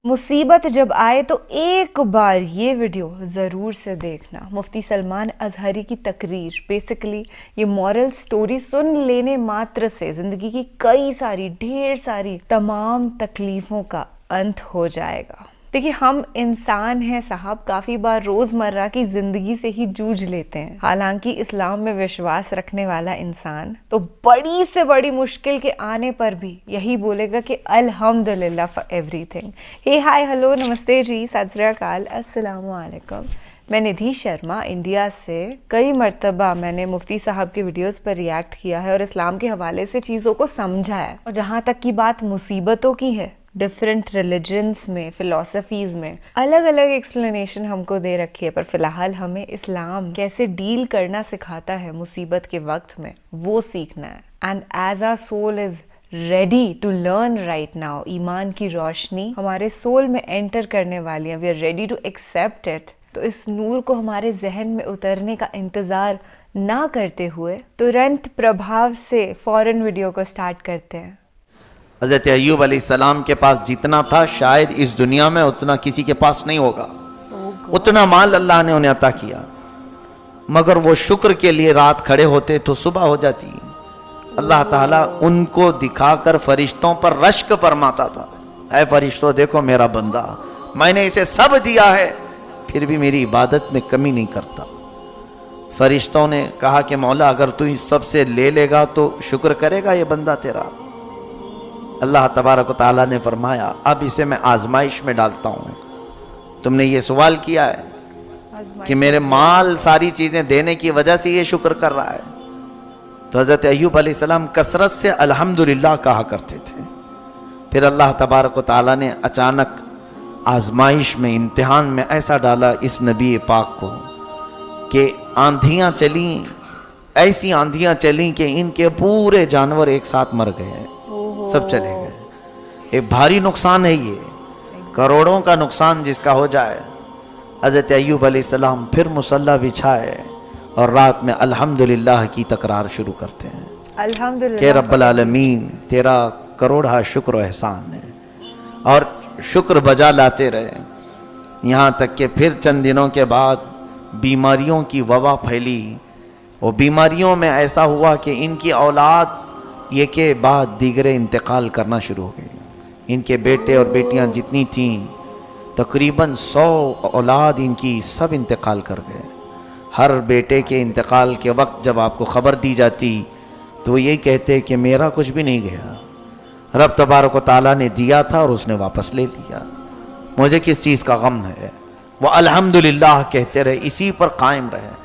मुसीबत जब आए तो एक बार ये वीडियो ज़रूर से देखना। मुफ्ती सलमान अज़हरी की तकरीर, बेसिकली ये मॉरल स्टोरी सुन लेने मात्र से ज़िंदगी की कई सारी ढेर सारी तमाम तकलीफ़ों का अंत हो जाएगा। देखिए, हम इंसान हैं साहब, काफ़ी बार रोज़मर्रा की ज़िंदगी से ही जूझ लेते हैं। हालांकि इस्लाम में विश्वास रखने वाला इंसान तो बड़ी से बड़ी मुश्किल के आने पर भी यही बोलेगा कि अल्हम्दुलिल्लाह for everything. Hey hi hello नमस्ते जी, सत श्री अकाल, अस्सलामु अलैकुम। मैं निधि शर्मा इंडिया से। कई मर्तबा मैंने मुफ्ती साहब के वीडियोस पर रिएक्ट किया है और इस्लाम के हवाले से चीज़ों को समझा है। और जहाँ तक की बात मुसीबतों की है, डिफरेंट रिलीजन्स में, फ़िलासफ़ीज़ में अलग अलग एक्सप्लेनेशन हमको दे रखी है, पर फ़िलहाल हमें इस्लाम कैसे डील करना सिखाता है मुसीबत के वक्त में, वो सीखना है। And as our soul is ready to learn right now, ईमान की रोशनी हमारे सोल में एंटर करने वाली है, we are ready to accept it. तो इस नूर को हमारे जहन में उतरने का इंतज़ार ना करते हुए तुरंत प्रभाव से फ़ौरन वीडियो को स्टार्ट करते हैं। हज़रत अय्यूब अलैहिस्सलाम के पास जितना था शायद इस दुनिया में उतना किसी के पास नहीं होगा। उतना माल अल्लाह ने उन्हें अता किया, मगर वो शुक्र के लिए रात खड़े होते तो सुबह हो जाती। अल्लाह ताला उनको दिखाकर फरिश्तों पर रश्क फरमाता था, ऐ फरिश्तों देखो मेरा बंदा, मैंने इसे सब दिया है फिर भी मेरी इबादत में कमी नहीं करता। फरिश्तों ने कहा कि मौला अगर तू इस सब से ले लेगा तो शुक्र करेगा ये बंदा तेरा? अल्लाह तबारक व तआला ने फरमाया अब इसे मैं आजमाइश में डालता हूँ। तुमने ये सवाल किया है कि मेरे माल सारी चीज़ें देने की वजह से ये शुक्र कर रहा है। तो हज़रत अय्यूब अलैहिस्सलाम कसरत से अल्हम्दुलिल्लाह कहा करते थे। फिर अल्लाह तबारक व तआला ने अचानक आजमाइश में, इम्तिहान में ऐसा डाला इस नबी पाक को कि आंधियाँ चली, ऐसी आंधियाँ चली कि इनके पूरे जानवर एक साथ मर गए, सब चले गए। एक भारी नुकसान है ये, करोड़ों का नुकसान जिसका हो जाए। हज़रत अय्यूब अलैहिस्सलाम फिर मुसल्ला बिछाए और रात में अल्हम्दुलिल्लाह की तकरार शुरू करते हैं, अल्हम्दुलिल्लाह के रब्बुल आलमीन तेरा करोड़ा शुक्र व एहसान है, और शुक्र बजा लाते रहे। यहाँ तक कि फिर चंद दिनों के बाद बीमारियों की वबा फैली। वो बीमारियों में ऐसा हुआ कि इनकी औलाद ये के बाद दीगरे इंतकाल करना शुरू हो गई। इनके बेटे और बेटियां जितनी थीं तकरीबन 100 औलाद इनकी सब इंतकाल कर गए। हर बेटे के इंतकाल के वक्त जब आपको ख़बर दी जाती तो यही कहते कि मेरा कुछ भी नहीं गया, रब तबारक व तआला ने दिया था और उसने वापस ले लिया, मुझे किस चीज़ का गम है। वो अल्हम्दुलिल्लाह कहते रहे, इसी पर कायम रहे।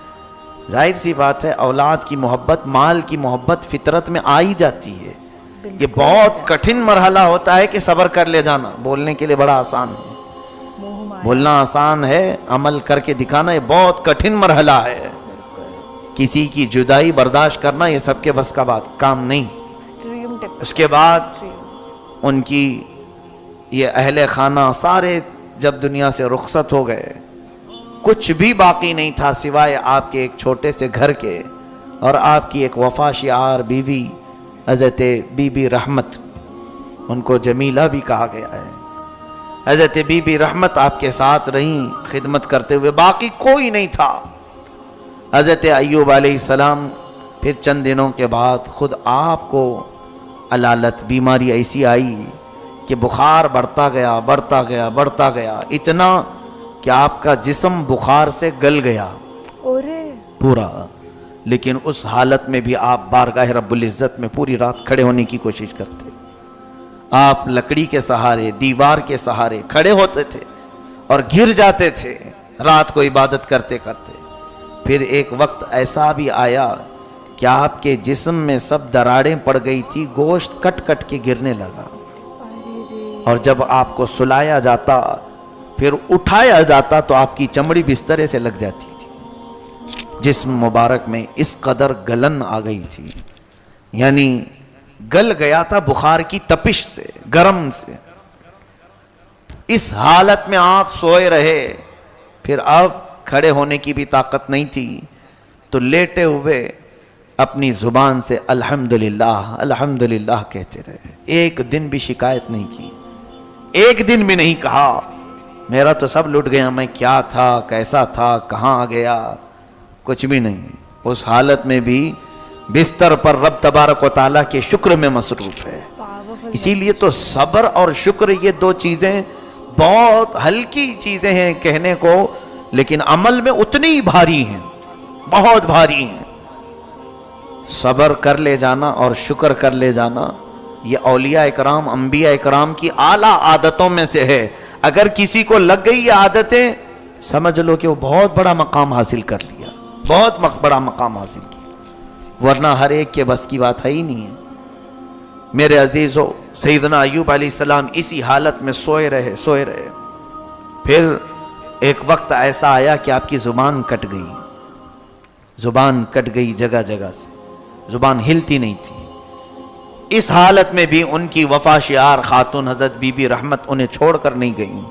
जाहिर सी बात है औलाद की मोहब्बत, माल की मोहब्बत फितरत में आ ही जाती है। ये बहुत कठिन मरहला होता है कि सब्र कर ले जाना। बोलने के लिए बड़ा आसान है, बोलना आसान है, अमल करके दिखाना ये बहुत कठिन मरहला है। किसी की जुदाई बर्दाश्त करना ये सबके बस का बात काम नहीं। उसके बाद उनकी ये अहले खाना सारे जब दुनिया से रुखसत हो गए, कुछ भी बाकी नहीं था सिवाय आपके एक छोटे से घर के और आपकी एक वफा शिआर बीवी हज़रत बीबी रहमत, उनको जमीला भी कहा गया है। हज़रत बीबी रहमत आपके साथ रहीं खिदमत करते हुए, बाकी कोई नहीं था। हज़रत अय्यूब अलैहिस्सलाम फिर चंद दिनों के बाद खुद आपको अलालत बीमारी ऐसी आई कि बुखार बढ़ता गया बढ़ता गया बढ़ता गया, इतना कि आपका जिस्म बुखार से गल गया पूरा। लेकिन उस हालत में भी आप बारगाह रब्बुल इज़्ज़त में पूरी रात खड़े होने की कोशिश करते। आप लकड़ी के सहारे, दीवार के सहारे खड़े होते थे और गिर जाते थे रात को इबादत करते करते। फिर एक वक्त ऐसा भी आया कि आपके जिस्म में सब दरारें पड़ गई थी, गोश्त कट कट के गिरने लगा। और जब आपको सुलाया जाता फिर उठाया जाता तो आपकी चमड़ी बिस्तरे से लग जाती थी। जिस्म मुबारक में इस कदर गलन आ गई थी, यानी गल गया था बुखार की तपिश से, गरम से। इस हालत में आप सोए रहे। फिर अब खड़े होने की भी ताकत नहीं थी, तो लेटे हुए अपनी जुबान से अल्हम्दुलिल्लाह अल्हम्दुलिल्लाह कहते रहे। एक दिन भी शिकायत नहीं की, ایک دن بھی نہیں کہا میرا تو سب لٹ گیا، میں کیا تھا، کیسا تھا، کہاں آ گیا، کچھ بھی نہیں۔ اس حالت میں بھی بستر پر رب تبارک و تعالیٰ کے شکر میں مصروف ہے۔ اسی لیے تو صبر اور شکر یہ دو چیزیں بہت ہلکی چیزیں ہیں کہنے کو، لیکن عمل میں اتنی ہی بھاری ہیں، بہت بھاری ہیں۔ صبر کر لے جانا اور شکر کر لے جانا یہ اولیاء اکرام، انبیاء اکرام کی اعلیٰ عادتوں میں سے ہے۔ اگر کسی کو لگ گئی یہ عادتیں، سمجھ لو کہ وہ بہت بڑا مقام حاصل کر لیا، بہت بڑا مقام حاصل کیا، ورنہ ہر ایک کے بس کی بات ہے ہی نہیں ہے۔ میرے عزیزو، سیدنا ایوب علیہ السلام اسی حالت میں سوئے رہے۔ پھر ایک وقت ایسا آیا کہ آپ کی زبان کٹ گئی، زبان کٹ گئی جگہ جگہ سے، زبان ہلتی نہیں تھی۔ اس حالت میں بھی ان کی وفا شعار خاتون حضرت بی بی رحمت انہیں چھوڑ کر نہیں گئیں۔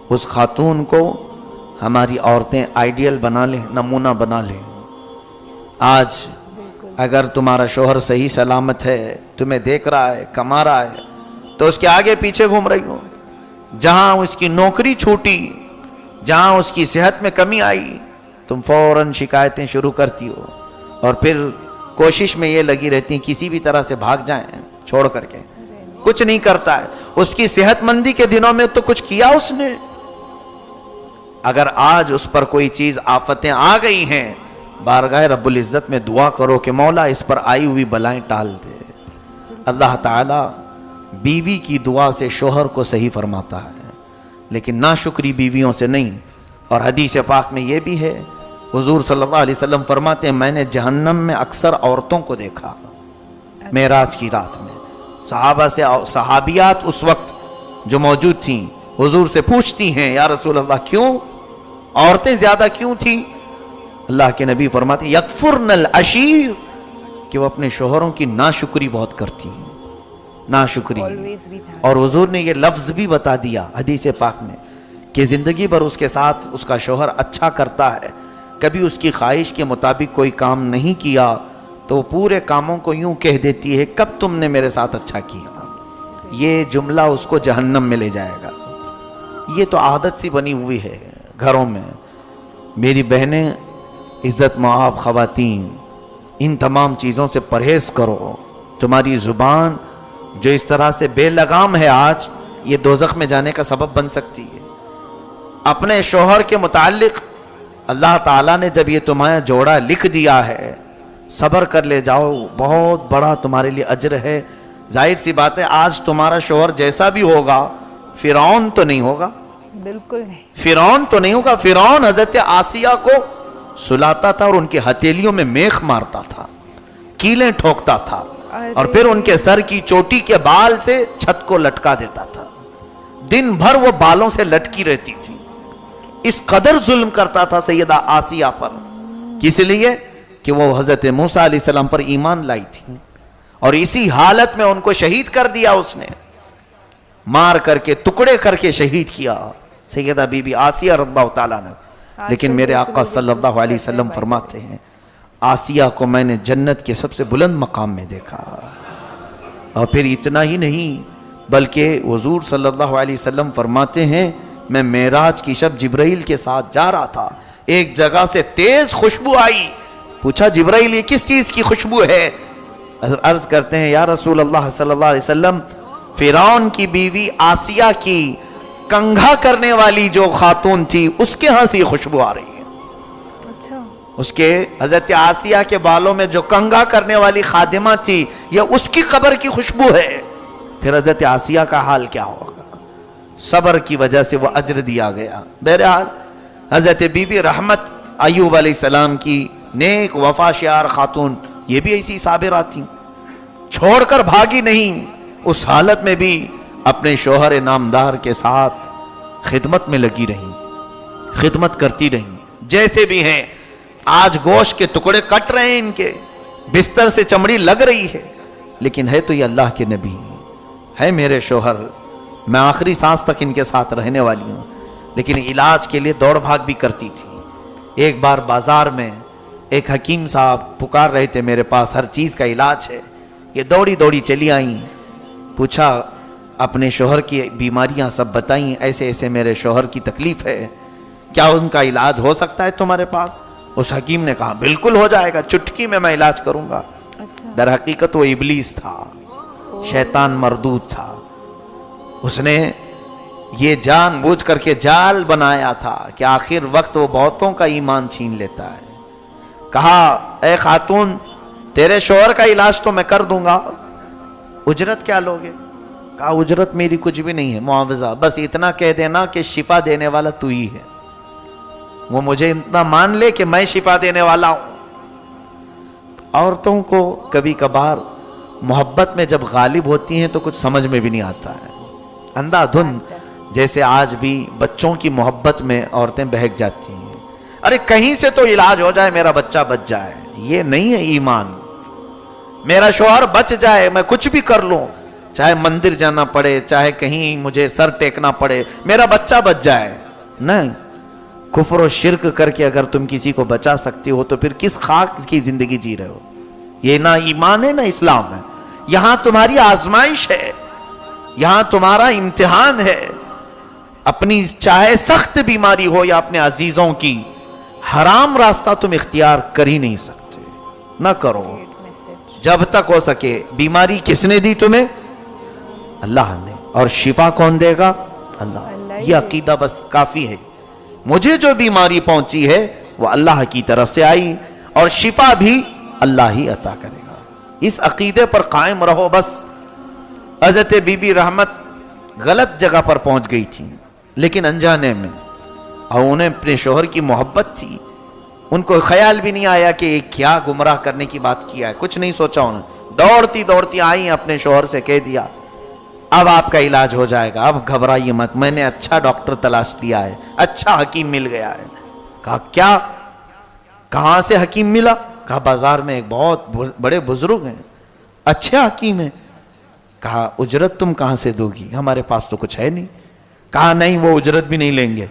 اس خاتون کو ہماری عورتیں آئیڈیل بنا لیں، نمونہ بنا لیں۔ آج اگر تمہارا شوہر صحیح سلامت ہے، تمہیں دیکھ رہا ہے، کما رہا ہے، تو اس کے آگے پیچھے گھوم رہی ہو۔ جہاں اس کی نوکری چھوٹی، جہاں اس کی صحت میں کمی آئی، تم فوراً شکایتیں شروع کرتی ہو، اور پھر کوشش میں یہ لگی رہتی ہیں کسی بھی طرح سے بھاگ جائیں چھوڑ کر کے۔ کچھ نہیں کرتا ہے۔ اس کی صحت مندی کے دنوں میں تو کچھ کیا اس نے؟ اگر آج اس پر کوئی چیز آفتیں آ گئی ہیں، بارگاہ رب العزت میں دعا کرو کہ مولا اس پر آئی ہوئی بلائیں ٹال دے۔ اللہ تعالی بیوی کی دعا سے شوہر کو صحیح فرماتا ہے، لیکن ناشکری بیویوں سے نہیں۔ اور حدیث پاک میں یہ بھی ہے، حضور صلی اللہ علیہ وسلم فرماتے ہیں میں نے جہنم میں اکثر عورتوں کو دیکھا معراج کی رات میں۔ صحابہ سے صحابیات اس وقت جو موجود تھیں حضور سے پوچھتی ہیں یا رسول اللہ کیوں عورتیں زیادہ کیوں تھیں؟ اللہ کے نبی فرماتے ہیں یکفرن العشیر، کہ وہ اپنے شوہروں کی ناشکری بہت کرتی ہیں، ناشکری۔ اور حضور نے یہ لفظ بھی بتا دیا حدیث پاک میں کہ زندگی بھر اس کے ساتھ اس کا شوہر اچھا کرتا ہے، کبھی اس کی خواہش کے مطابق کوئی کام نہیں کیا تو وہ پورے کاموں کو یوں کہہ دیتی ہے کب تم نے میرے ساتھ اچھا کیا۔ یہ جملہ اس کو جہنم میں لے جائے گا۔ یہ تو عادت سی بنی ہوئی ہے گھروں میں۔ میری بہنیں، عزت مآب خواتین، ان تمام چیزوں سے پرہیز کرو۔ تمہاری زبان جو اس طرح سے بے لگام ہے آج، یہ دوزخ میں جانے کا سبب بن سکتی ہے۔ اپنے شوہر کے متعلق اللہ تعالیٰ نے جب یہ تمہارا جوڑا لکھ دیا ہے، صبر کر لے جاؤ، بہت بڑا تمہارے لیے اجر ہے۔ ظاہر سی بات ہے آج تمہارا شوہر جیسا بھی ہوگا، فرعون تو نہیں ہوگا، بالکل نہیں، فرعون تو نہیں ہوگا۔ فرعون حضرت آسیہ کو سلاتا تھا اور ان کی ہتھیلیوں میں میخ مارتا تھا، کیلیں ٹھوکتا تھا، اور پھر ان کے سر کی چوٹی کے بال سے چھت کو لٹکا دیتا تھا۔ دن بھر وہ بالوں سے لٹکی رہتی تھی۔ اس قدر ظلم کرتا تھا سیدہ آسیہ پر، کس لیے کہ وہ حضرت موسیٰ علیہ السلام پر ایمان لائی تھی، اور اسی حالت میں ان کو شہید کر دیا اس نے، مار کر کے ٹکڑے کر کے شہید کیا سیدہ بی بی آسیہ رضی اللہ تعالیٰ نے۔ لیکن میرے آقا صلی اللہ علیہ وسلم فرماتے ہیں آسیہ کو میں نے جنت کے سب سے بلند مقام میں دیکھا۔ اور پھر اتنا ہی نہیں بلکہ حضور صلی اللہ علیہ وسلم فرماتے ہیں میں معراج کی شب جبرائیل کے ساتھ جا رہا تھا، ایک جگہ سے تیز خوشبو آئی، پوچھا جبرائیل یہ کس چیز کی خوشبو ہے؟ عرض کرتے ہیں یا رسول اللہ صلی اللہ علیہ وسلم فرعون کی بیوی آسیہ کی کنگھا کرنے والی جو خاتون تھی اس کے ہاں سے خوشبو آ رہی ہے۔ اچھا، اس کے حضرت آسیہ کے بالوں میں جو کنگھا کرنے والی خادمہ تھی یہ اس کی قبر کی خوشبو ہے۔ پھر حضرت آسیہ کا حال کیا ہوگا؟ صبر کی وجہ سے وہ اجر دیا گیا۔ بہرحال حضرت بی بی رحمت ایوب علیہ السلام کی نیک وفا شعار خاتون یہ بھی ایسی صابرات تھیں، چھوڑ کر بھاگی نہیں، اس حالت میں بھی اپنے شوہر نامدار کے ساتھ خدمت میں لگی رہی، خدمت کرتی رہی۔ جیسے بھی ہیں آج گوشت کے ٹکڑے کٹ رہے ہیں، ان کے بستر سے چمڑی لگ رہی ہے، لیکن ہے تو یہ اللہ کے نبی ہے میرے شوہر، میں آخری سانس تک ان کے ساتھ رہنے والی ہوں۔ لیکن علاج کے لیے دوڑ بھاگ بھی کرتی تھی۔ ایک بار بازار میں ایک حکیم صاحب پکار رہے تھے میرے پاس، ہر چیز کا علاج ہے، یہ دوڑی دوڑی چلی آئیں، پوچھا अपने शोहर की बीमारियां सब बताई, ऐसे ऐसे मेरे शोहर की तकलीफ है, क्या उनका इलाज हो सकता है तुम्हारे पास? उस हकीम ने कहा बिल्कुल हो जाएगा, चुटकी में मैं इलाज करूंगा। अच्छा। दर हकीकत वो इबलीस था, शैतान मरदूद था। उसने ये जानबूझ करके जाल बनाया था कि आखिर वक्त वो बहुतों का ईमान छीन लेता है। कहा ए खातून, तेरे शोहर का इलाज तो मैं कर दूंगा, उजरत क्या लोगे? कहा उजरत मेरी कुछ भी नहीं है, मुआवजा बस इतना कह देना कि शिफा देने वाला तू ही है। वो मुझे इतना मान ले कि मैं शिफा देने वाला हूं। औरतों को कभी कभार मोहब्बत में जब गालिब होती हैं तो कुछ समझ में भी नहीं आता है, अंधाधुंध, जैसे आज भी बच्चों की मोहब्बत में औरतें बहक जाती हैं। अरे कहीं से तो इलाज हो जाए, मेरा बच्चा बच जाए, ये नहीं है ईमान। मेरा शौहर बच जाए, मैं कुछ भी कर लूं, चाहे मंदिर जाना पड़े, चाहे कहीं मुझे सर टेकना पड़े, मेरा बच्चा बच जाए। नहीं, कुफ्र और शिर्क करके अगर तुम किसी को बचा सकती हो तो फिर किस खाक की जिंदगी जी रहे हो? ये ना ईमान है ना इस्लाम है। यहां तुम्हारी आजमाइश है, यहां तुम्हारा इम्तिहान है। अपनी चाहे सख्त बीमारी हो या अपने अजीजों की, हराम रास्ता तुम इख्तियार कर ही नहीं सकते, ना करो जब तक हो सके। बीमारी किसने दी तुम्हें? अल्लाह ने। और शिफा कौन देगा? अल्लाह। ये अकीदा बस काफी है। मुझे जो बीमारी पहुंची है वो अल्लाह की तरफ से आई, और शिफा भी अल्लाह ही अता करेगा। इस अकीदे पर कायम रहो बस। हज़रत बीबी रहमत गलत जगह पर पहुंच गई थी, लेकिन अनजाने में, और उन्हें अपने शोहर की मोहब्बत थी। उनको ख्याल भी नहीं आया कि क्या गुमराह करने की बात किया है, कुछ नहीं सोचा उन्होंने। दौड़ती दौड़ती आई, अपने शोहर से कह दिया अब आपका इलाज हो जाएगा, अब घबराइए मत, मैंने अच्छा डॉक्टर तलाश लिया है, अच्छा हकीम मिल गया है। कहा क्या? कहां से हकीम मिला? कहा बाजार में एक बहुत बड़े बुजुर्ग हैं, अच्छे हकीम हैं। कहा उजरत तुम कहां से दोगी? हमारे पास तो कुछ है नहीं। कहा नहीं, वो उजरत भी नहीं लेंगे।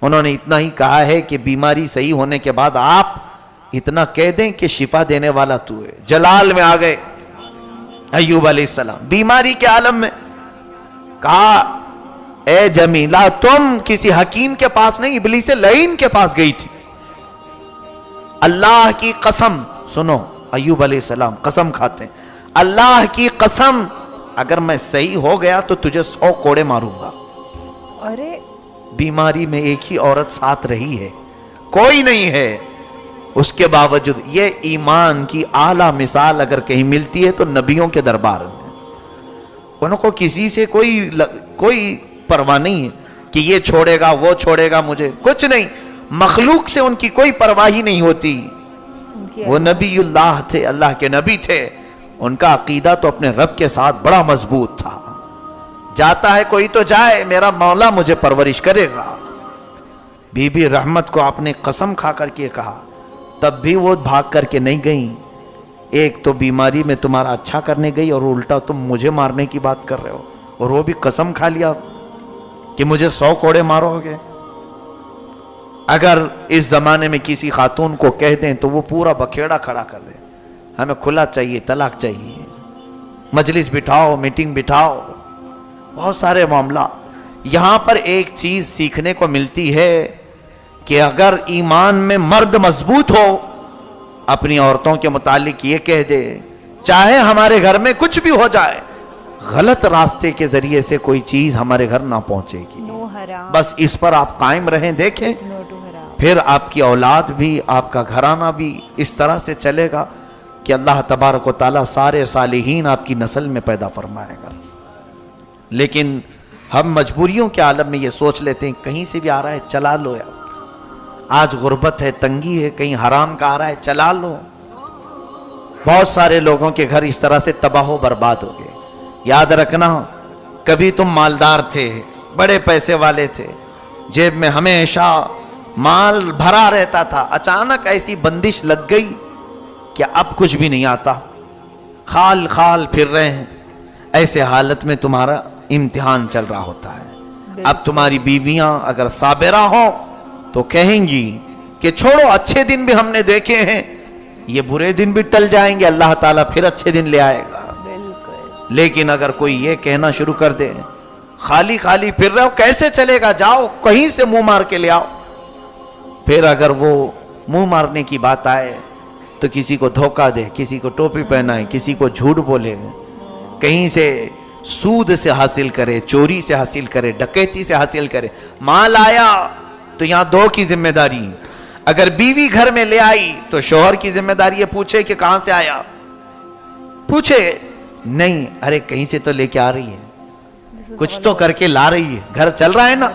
उन्होंने इतना ही कहा है कि बीमारी सही होने के बाद आप इतना कह दें कि शिफा देने वाला तू है। जलाल में आ गए अय्यूब अलैहिस्सलाम, बीमारी के आलम में। कहा ए जमीला, तुम किसी हकीम के पास नहीं, इब्लीस लईन के पास गई थी। अल्लाह की कसम, सुनो, अय्यूब अलैहिस्सलाम कसम खाते हैं, अल्लाह की कसम, अगर मैं सही हो गया तो तुझे 100 कोड़े मारूंगा। अरे बीमारी में एक ही औरत साथ रही है, कोई नहीं है। उसके बावजूद ये ईमान की आला मिसाल अगर कहीं मिलती है तो नबियों के दरबार में। उनको किसी से कोई परवाह नहीं है कि ये छोड़ेगा वो छोड़ेगा, मुझे कुछ नहीं। मखलूक से उनकी कोई परवाह ही नहीं होती। वो नबीउल्लाह थे, अल्लाह के नबी थे। उनका अकीदा तो अपने रब के साथ बड़ा मजबूत था। जाता है कोई तो जाए, मेरा मौला मुझे परवरिश करेगा। बीबी रहमत को आपने कसम खा करके कहा, तब भी वो भाग करके नहीं गई। एक तो बीमारी में तुम्हारा अच्छा करने गई और उल्टा तुम मुझे मारने की बात कर रहे हो, और वो भी कसम खा लिया कि मुझे 100 कोड़े मारोगे। अगर इस जमाने में किसी खातून को कह दें तो वो पूरा बखेड़ा खड़ा कर दे, हमें खुला चाहिए, तलाक चाहिए, मजलिस बिठाओ, मीटिंग बिठाओ, बहुत सारे मामला। यहां पर एक चीज सीखने को मिलती है कि अगर ईमान में मर्द मजबूत हो, अपनी औरतों के मुतालिक ये कह दे, चाहे हमारे घर में कुछ भी हो जाए, गलत रास्ते के जरिए से कोई चीज हमारे घर ना पहुंचेगी। नो हराम, बस इस पर आप कायम रहें, देखें, नो टू हराम। फिर आपकी औलाद भी, आपका घराना भी इस तरह से चलेगा कि अल्लाह तबारक व तआला सारे सालिहीन आपकी नस्ल में पैदा फरमाएगा। लेकिन हम मजबूरियों के आलम में ये सोच लेते हैं कहीं से भी आ रहा है चला लो यार, आज गुर्बत है, तंगी है, कहीं हराम का आ रहा है चला लो। बहुत सारे लोगों के घर इस तरह से तबाह बर्बाद हो गए। याद रखना, कभी तुम मालदार थे, बड़े पैसे वाले थे, जेब में हमेशा माल भरा रहता था, अचानक ऐसी बंदिश लग गई कि अब कुछ भी नहीं आता, खाल खाल फिर रहे हैं। ऐसे हालत में तुम्हारा इम्तिहान चल रहा होता है। अब तुम्हारी बीवियां अगर साबिरा हो तो कहेंगी कि छोड़ो, अच्छे दिन भी हमने देखे हैं, ये बुरे दिन भी टल जाएंगे, अल्लाह ताला फिर अच्छे दिन ले आएगा। बिल्कुल। لیکن اگر کوئی یہ کہنا شروع کر دے خالی خالی پھر رہے ہو کیسے چلے گا، جاؤ کہیں سے منہ مار کے لے آؤ. پھر اگر وہ منہ مارنے کی بات آئے تو کسی کو دھوکہ دے، کسی کو ٹوپی پہنائے، کسی کو جھوٹ بولے، کہیں سے سود سے حاصل کرے، چوری سے حاصل کرے، ڈکیتی سے حاصل کرے. مال آیا تو یہاں دو کی ذمہ داری، اگر بیوی گھر میں لے آئی تو شوہر کی ذمہ داری ہے پوچھے کہ کہاں سے آیا، پوچھے نہیں ارے کہیں سے تو لے کے آ رہی ہے، کچھ تو کر کے لا رہی ہے، گھر چل رہا ہے نا.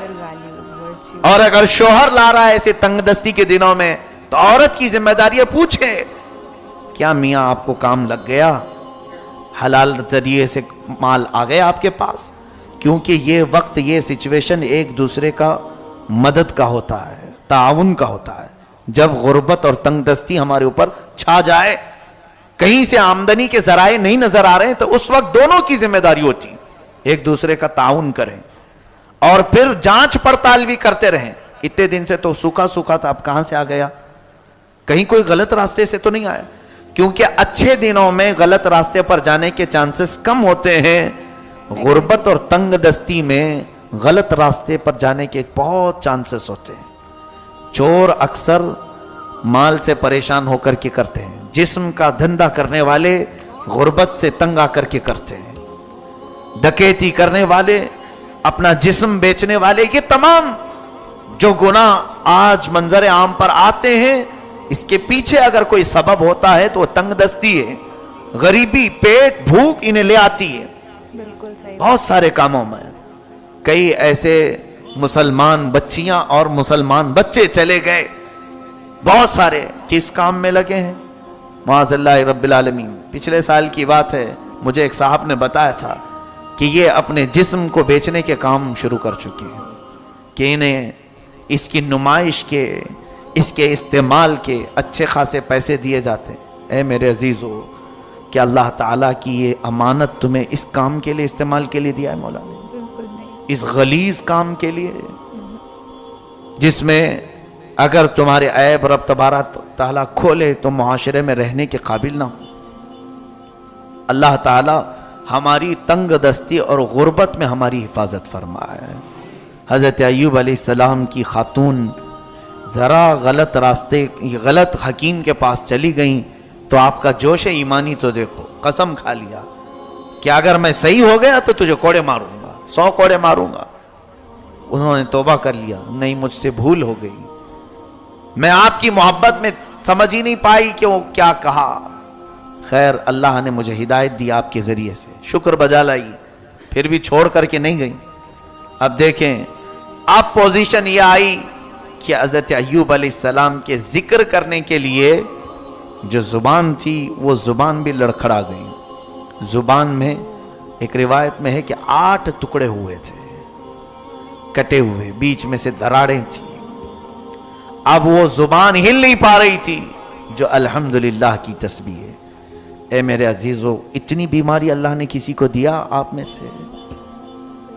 اور اگر شوہر لا رہا ہے ایسے تنگ دستی کے دنوں میں تو عورت کی ذمہ داری ہے پوچھے کیا میاں آپ کو کام لگ گیا، حلال ذریعے سے مال آ گیا آپ کے پاس. کیونکہ یہ وقت، یہ سچویشن ایک دوسرے کا مدد کا ہوتا ہے، تعاون کا ہوتا ہے. جب غربت اور تنگ دستی ہمارے اوپر چھا جائے، کہیں سے آمدنی کے ذرائع نہیں نظر آ رہے ہیں، تو اس وقت دونوں کی ذمہ داری ہوتی ہے ایک دوسرے کا تعاون کریں اور پھر جانچ پڑتال بھی کرتے رہیں. اتنے دن سے تو سوکھا سوکھا تھا، اب کہاں سے آ گیا، کہیں کوئی غلط راستے سے تو نہیں آیا. کیونکہ اچھے دنوں میں غلط راستے پر جانے کے چانسز کم ہوتے ہیں، غربت اور تنگ دستی میں غلط راستے پر جانے کے بہت چانسز ہوتے ہیں. چور اکثر مال سے پریشان ہو کر کے کرتے ہیں، جسم کا دھندا کرنے والے غربت سے تنگ آ کر کے کرتے ہیں، ڈکیتی کرنے والے، اپنا جسم بیچنے والے، یہ تمام جو گناہ آج منظر عام پر آتے ہیں، اس کے پیچھے اگر کوئی سبب ہوتا ہے تو وہ تنگ دستی ہے، غریبی، پیٹ، بھوک انہیں لے آتی ہے. بالکل صحیح. بہت سارے کاموں میں کئی ایسے مسلمان بچیاں اور مسلمان بچے چلے گئے، بہت سارے کس کام میں لگے ہیں، معاذ اللہ رب العالمین. پچھلے سال کی بات ہے، مجھے ایک صاحب نے بتایا تھا کہ یہ اپنے جسم کو بیچنے کے کام شروع کر چکے ہیں کہ انہیں اس کی نمائش کے، اس کے استعمال کے اچھے خاصے پیسے دیے جاتے ہیں. اے میرے عزیزو، کہ اللہ تعالیٰ کی یہ امانت تمہیں اس کام کے لیے استعمال کے لیے دیا ہے مولا نے، بالکل نہیں. اس غلیظ کام کے لیے جس میں اگر تمہارے عیب رب تبارک تعالیٰ کھولے تو معاشرے میں رہنے کے قابل نہ ہو. اللہ تعالیٰ ہماری تنگ دستی اور غربت میں ہماری حفاظت فرمائے. حضرت ایوب علیہ السلام کی خاتون ذرا غلط راستے، غلط حکیم کے پاس چلی گئیں تو آپ کا جوش ایمانی تو دیکھو، قسم کھا لیا کہ اگر میں صحیح ہو گیا تو تجھے کوڑے ماروں گا، 100 کوڑے ماروں گا. انہوں نے توبہ کر لیا، نہیں مجھ سے بھول ہو گئی، میں آپ کی محبت میں سمجھ ہی نہیں پائی کہ وہ کیا کہا. خیر اللہ نے مجھے ہدایت دی آپ کے ذریعے سے، شکر بجا لائی، پھر بھی چھوڑ کر کے نہیں گئی. اب دیکھیں اب پوزیشن یہ آئی کہ حضرت ایوب علیہ السلام کے ذکر کرنے کے لیے جو زبان تھی وہ زبان بھی لڑکھڑا گئی. زبان میں ایک روایت میں ہے کہ 8 ٹکڑے ہوئے تھے، کٹے ہوئے، بیچ میں سے دراڑیں تھیں. اب وہ زبان ہل نہیں پا رہی تھی، جو الحمدللہ کی تسبیح ہے. اے میرے عزیزو، اتنی بیماری اللہ نے کسی کو دیا آپ میں سے،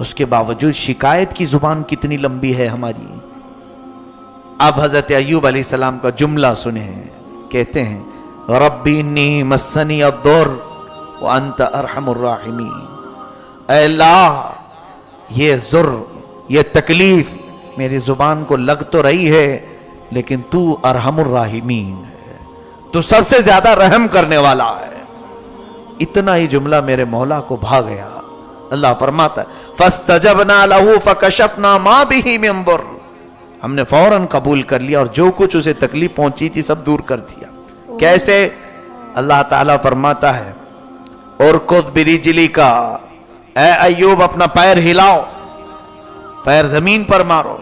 اس کے باوجود شکایت کی زبان کتنی لمبی ہے ہماری. اب حضرت ایوب علیہ السلام کا جملہ سنیں، کہتے ہیں ربی انی مسنی الضر وانت ارحم الراحمین. اے اللہ یہ ضر، یہ تکلیف میری زبان کو لگ تو رہی ہے لیکن تو ارحم الراحمین ہے، تو سب سے زیادہ رحم کرنے والا ہے. اتنا ہی جملہ میرے مولا کو بھا گیا. اللہ فرماتا ہے فاستجبنا له فکشفنا ما به من ضر، ہم نے فوراً قبول کر لیا اور جو کچھ اسے تکلیف پہنچی تھی سب دور کر دیا. کیسے؟ اللہ تعالیٰ فرماتا ہے ارکض برجلک، اے ایوب اپنا پیر ہلاؤ، پیر زمین پر مارو.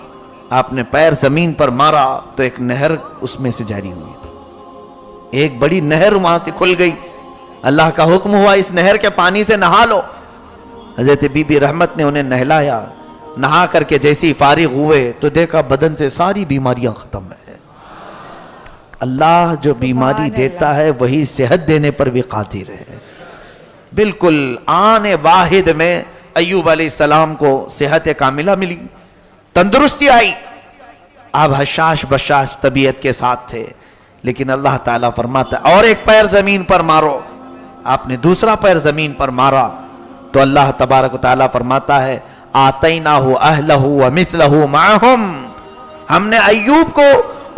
آپ نے پیر زمین پر مارا تو ایک نہر اس میں سے جاری ہوئی، ایک بڑی نہر وہاں سے کھل گئی. اللہ کا حکم ہوا اس نہر کے پانی سے نہا لو. حضرت بی بی رحمت نے انہیں نہلایا، نہا کر کے جیسی فارغ ہوئے تو دیکھا بدن سے ساری بیماریاں ختم ہیں. اللہ جو بیماری دیتا ہے وہی صحت دینے پر بھی قادر ہے. بالکل آن واحد میں ایوب علیہ السلام کو صحت کاملہ ملی، تندرستی آئی. آپ حشاش بشاش طبیعت کے ساتھ تھے، لیکن اللہ تعالیٰ فرماتا ہے اور ایک پیر زمین پر مارو. آپ نے دوسرا پیر زمین پر مارا तो अल्लाह तबारक व तआला फरमाता है आतैनाहु अहलहु व मिथलहु माहुम, हमने अय्यूब को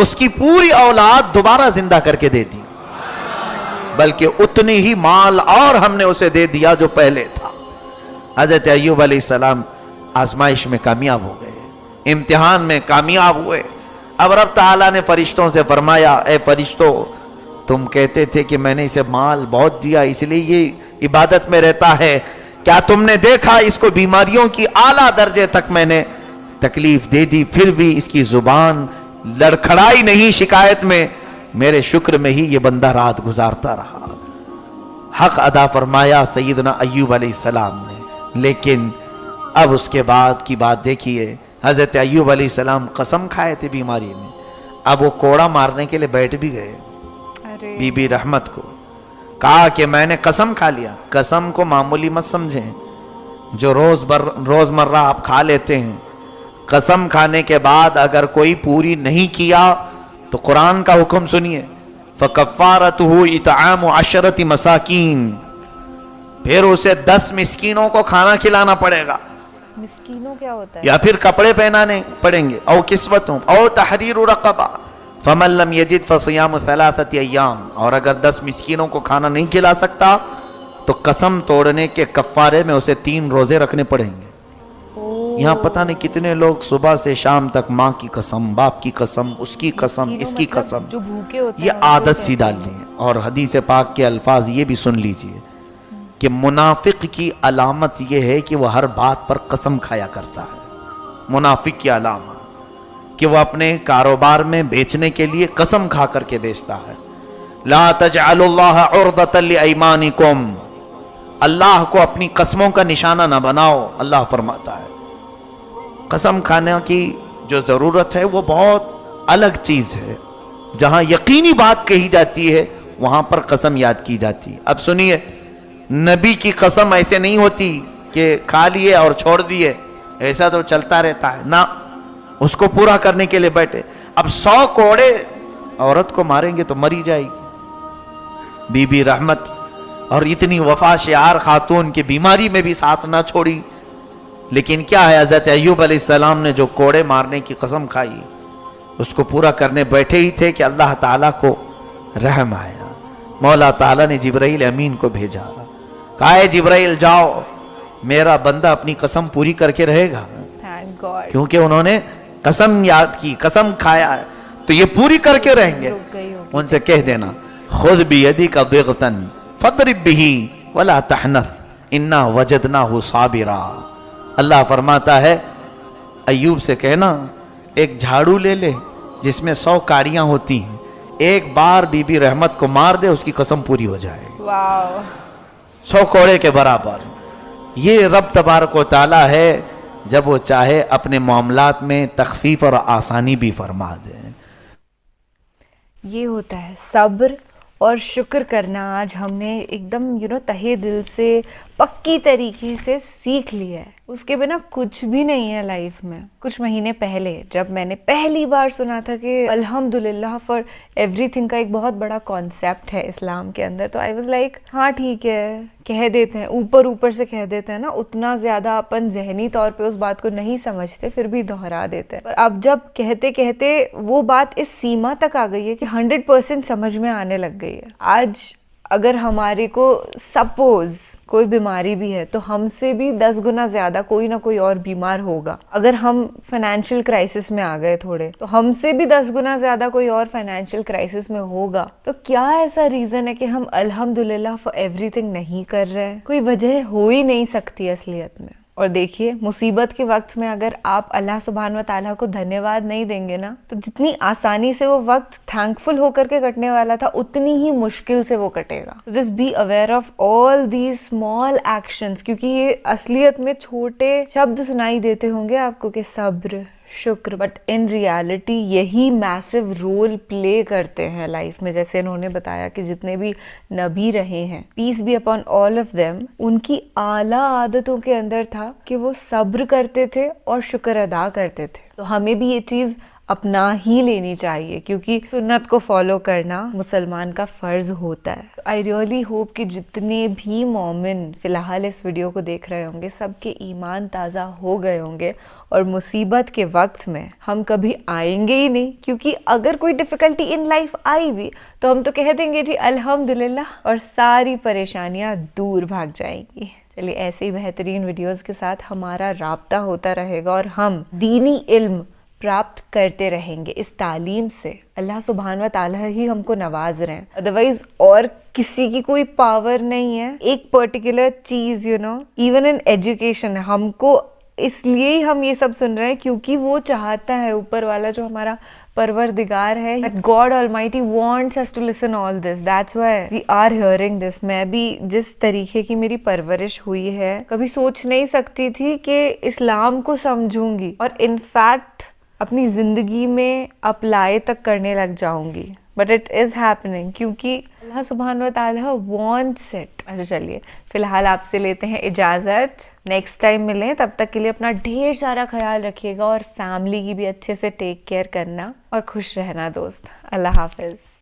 उसकी पूरी औलाद दोबारा जिंदा करके दे दी, बल्कि उतनी ही माल और हमने उसे दे दिया जो पहले था। हजरत अय्यूब अलैहिस्सलाम आजमाइश में कामयाब हो गए, इम्तिहान में कामयाब हुए। अब रब ताला ने फरिश्तों से फरमाया, ए फरिश्तों, तुम कहते थे कि मैंने इसे माल बहुत दिया इसलिए ये इबादत में रहता है, क्या तुमने देखा इसको बीमारियों की आला दर्जे तक मैंने तकलीफ दे दी, फिर भी इसकी जुबान लड़खड़ाई नहीं शिकायत में, मेरे शुक्र में ही ये बंदा रात गुजारता रहा। हक अदा फरमाया सैयदना अय्यूब अलैहिस्सलाम ने। लेकिन अब उसके बाद की बात देखिए, हजरत अय्यूब अलैहिस्सलाम कसम खाए थे बीमारी में, अब वो कोड़ा मारने के लिए बैठ भी गए। बीबी रहमत को कहा कि मैंने कसम खा लिया। कसम को मामूली मत समझें, जो रोजमर्रा आप खा लेते हैं। कसम खाने के बाद अगर कोई पूरी नहीं किया तो कुरान का हुक्म सुनिए, फकफ्फारतुहु इतआमु अशरति मसाकीन, फिर उसे 10 मिस्कीनों को खाना खिलाना पड़ेगा। मिस्कीनों क्या होता है? या फिर कपड़े पहनाने पड़ेंगे, औ किस्वतुम औ तहरीरु रक़बा फमन लम यजिद फसियामु सलासति अय्याम, और अगर 10 मिस्कीनों को खाना नहीं खिला सकता तो कसम तोड़ने के कफ्फारे में उसे 3 रोजे रखने पड़ेंगे। यहाँ पता नहीं कितने लोग सुबह से शाम तक माँ की कसम, बाप की कसम, उसकी कसम, इसकी कसम, जो भूखे होते ये हैं आदत सी डालनी है। और हदीस पाक के अल्फाज ये भी सुन लीजिए कि मुनाफिक की अलामत ये है कि वह हर बात पर कसम खाया करता है। मुनाफिक की अलामत कि वह अपने कारोबार में बेचने के लिए कसम खा करके बेचता है। ला तजअलुल्लाह उर्दतन लिअयमानिकुम, अल्लाह को अपनी कसमों का निशाना ना बनाओ। अल्लाह फरमाता है कसम खाने की जो जरूरत है वो बहुत अलग चीज है। जहां यकीनी बात कही जाती है वहां पर कसम याद की जाती है। अब सुनिए, नबी की कसम ऐसे नहीं होती कि खा लिए और छोड़ दिए, ऐसा तो चलता रहता है ना, उसको पूरा करने के लिए बैठे। अब 100 कोड़े औरत को मारेंगे तो मरी जाएगी। बीबी रहमत और इतनी वफा शियार खातून की बीमारी में भी साथ ना छोड़ी। लेकिन क्या है, हजरत अय्यूब अलैहिस्सलाम ने जो कोड़े मारने की कसम खाई उसको पूरा करने बैठे ही थे कि अल्लाह ताला को रहम आया। मौला ताला ने जिब्राइल अमीन को भेजा, कहा है जिब्राइल जाओ, मेरा बंदा अपनी कसम पूरी करके रहेगा। Thank God. क्योंकि उन्होंने कसम याद की, कसम खाया है तो ये पूरी करके रहेंगे। उनसे कह देना खुद बियदिका दिगतन फदरिब बिही वला तहनथ इन्ना वजदनाहु साबिरा। अल्लाह फरमाता है अय्यूब से कहना एक झाड़ू ले ले जिसमें 100 काड़ियां होती हैं, एक बार बीबी रहमत को मार दे, उसकी कसम पूरी हो जाए। वाव, 100 कोड़े के बराबर। ये रब तबारक व तआला है, जब वो चाहे अपने मामलात में तखफीफ और आसानी भी फरमा दे। ये होता है सब्र और शुक्र करना। आज हमने एकदम तहे दिल से पक्की तरीके से सीख लिया है। उसके बिना कुछ भी नहीं है लाइफ में। कुछ महीने पहले जब मैंने पहली बार सुना था कि अल्हम्दुलिल्लाह फॉर एवरीथिंग का एक बहुत बड़ा कॉन्सेप्ट है इस्लाम के अंदर, तो आई वाज लाइक हाँ ठीक है, कह देते हैं, ऊपर ऊपर से कह देते हैं ना, उतना ज़्यादा अपन जहनी तौर पे उस बात को नहीं समझते, फिर भी दोहरा देते हैं। पर अब जब कहते कहते वो बात इस सीमा तक आ गई है कि 100% समझ में आने लग गई है। आज अगर हमारे को सपोज कोई बीमारी भी है तो हमसे भी 10 गुना ज़्यादा कोई ना कोई और बीमार होगा। अगर हम फाइनेंशियल क्राइसिस में आ गए थोड़े, तो हमसे भी 10 गुना ज़्यादा कोई और फाइनेंशियल क्राइसिस में होगा। तो क्या ऐसा रीज़न है कि हम अल्हम्दुलिल्लाह फॉर एवरीथिंग नहीं कर रहे हैं? कोई वजह हो ही नहीं सकती असलियत में। और देखिए, मुसीबत के वक्त में अगर आप अल्लाह सुब्हान व तआला को धन्यवाद नहीं देंगे ना, तो जितनी आसानी से वो वक्त थैंकफुल होकर के कटने वाला था, उतनी ही मुश्किल से वो कटेगा। Just be aware of all these small actions, क्योंकि ये असलियत में छोटे शब्द सुनाई देते होंगे आपको कि सब्र, शुक्र, बट इन रियलिटी यही मैसिव रोल प्ले करते हैं लाइफ में। जैसे इन्होंने बताया कि जितने भी नबी रहे हैं, peace be upon all of them, उनकी आला आदतों के अंदर था कि वो सब्र करते थे और शुक्र अदा करते थे। तो हमें भी ये चीज़ अपना ही लेनी चाहिए, क्योंकि सुन्नत को फॉलो करना मुसलमान का फ़र्ज़ होता है। आई रियली होप कि जितने भी मोमिन फ़िलहाल इस वीडियो को देख रहे होंगे सबके ईमान ताज़ा हो गए होंगे और मुसीबत के वक्त में हम कभी आएंगे ही नहीं, क्योंकि अगर कोई डिफ़िकल्टी इन लाइफ आई भी तो हम तो कह देंगे जी अल्हम्दुलिल्लाह और सारी परेशानियाँ दूर भाग जाएंगी। चलिए ऐसे ही बेहतरीन वीडियोस के साथ हमारा राब्ता होता रहेगा और हम दीनी इल्म प्राप्त करते रहेंगे। इस तालीम से अल्लाह सुब्हान व तआला ही हमको नवाज रहे हैं, अदरवाइज और किसी की कोई पावर नहीं है। एक particular cheese even in education हमको इसलिए ही हम ये सब सुन रहे हैं क्योंकि वो चाहता है, ऊपर वाला जो हमारा परवरदिगार है, God almighty wants us to listen all this, that's why we are hearing this. मैं भी जिस तरीके की मेरी परवरिश हुई है कभी सोच नहीं सकती थी कि इस्लाम को समझूंगी और इनफैक्ट अपनी ज़िंदगी में अप्लाई तक करने लग जाऊंगी, बट इट इज़ हैपनिंग क्योंकि अल्लाह सुब्हान व तआला वांट्स इट। अच्छा चलिए फिलहाल आपसे लेते हैं इजाज़त, नेक्स्ट टाइम मिलें, तब तक के लिए अपना ढेर सारा ख्याल रखिएगा और फैमिली की भी अच्छे से टेक केयर करना और खुश रहना दोस्त। अल्लाह हाफिज़।